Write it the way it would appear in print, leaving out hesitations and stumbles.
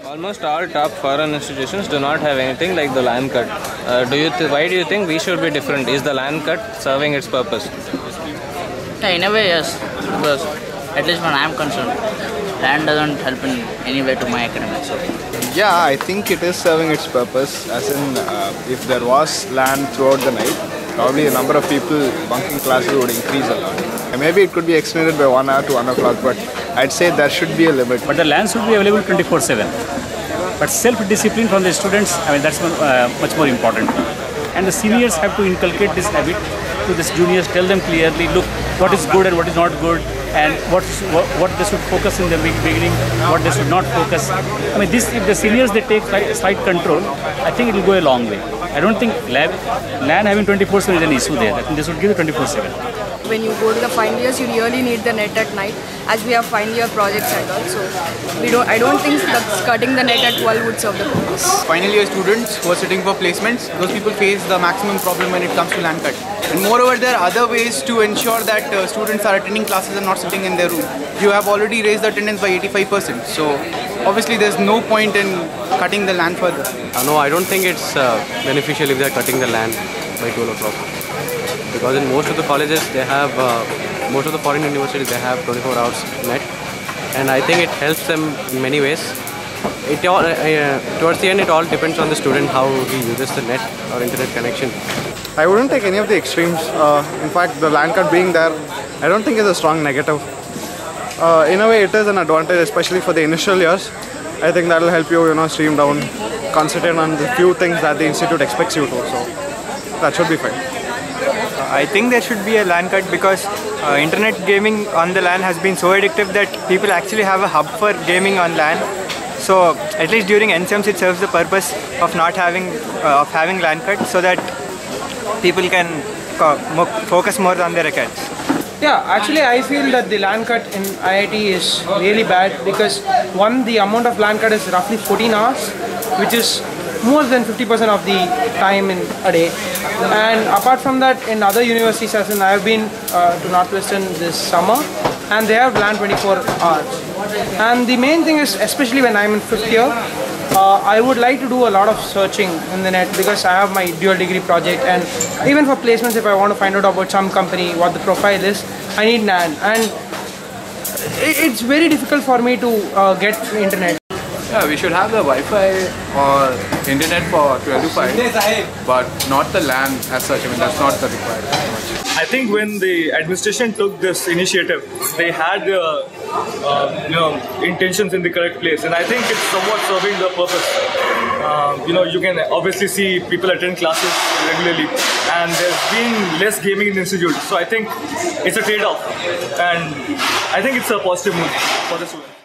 Almost all top foreign institutions do not have anything like the LAN cut. Why do you think we should be different? Is the LAN cut serving its purpose? Yeah, in a way, yes. Because at least when I am concerned, LAN doesn't help in any way to my academics. So. Yeah, I think it is serving its purpose. As in, if there was LAN throughout the night, probably the number of people bunking classes would increase a lot. And maybe it could be extended by 1 hour to 1 o'clock, but I'd say there should be a limit. But the LAN should be available 24/7. But self-discipline from the students, that's much more important. And the seniors have to inculcate this habit to the juniors, tell them clearly, look, what is good and what is not good, and what they should focus in the beginning, what they should not focus. If the seniors they take slight control, I think it will go a long way. I don't think LAN having 24/7 is an issue there. I think they should give it 24/7. When you go to the final years, you really need the net at night, as we have final year projects and all. So I don't think that cutting the net at 12 would serve the purpose. Final year students who are sitting for placements, those people face the maximum problem when it comes to LAN cut. And moreover, there are other ways to ensure that students are attending classes and not sitting in their room. You have already raised the attendance by 85%. So obviously there's no point in cutting the LAN further. No, I don't think it's beneficial if they're cutting the LAN by 12 o'clock. Because in most of the colleges, they have, most of the foreign universities, they have 24 hours net. And I think it helps them in many ways. Towards the end, it all depends on the student, how he uses the net or internet connection. I wouldn't take any of the extremes. In fact, the LAN cut being there, I don't think is a strong negative. In a way, it is an advantage, especially for the initial years. I think that will help you, stream down, concentrate on the few things that the institute expects you to. So that should be fine. I think there should be a LAN cut because internet gaming on the LAN has been so addictive that people actually have a hub for gaming on LAN. So at least during NCEMs it serves the purpose of not having LAN cut so that people can focus more on their academics. Yeah, actually I feel that the LAN cut in IIT is really bad because one, the amount of LAN cut is roughly 14 hours, which is more than 50% of the time in a day. And apart from that, in other universities, as in I have been to Northwestern this summer, and they have LAN 24 hours. And the main thing is, especially when I'm in 5th year, I would like to do a lot of searching in the net because I have my dual degree project, and even for placements, if I want to find out about some company, what the profile is, I need LAN. And it's very difficult for me to get internet. Yeah, we should have the Wi-Fi or internet for 12 to 5, but not the LAN as such. That's not the required. I think when the administration took this initiative, they had intentions in the correct place, and I think it's somewhat serving the purpose. You can obviously see people attend classes regularly, and there's been less gaming in the institute. So I think it's a trade-off, and I think it's a positive move for the students.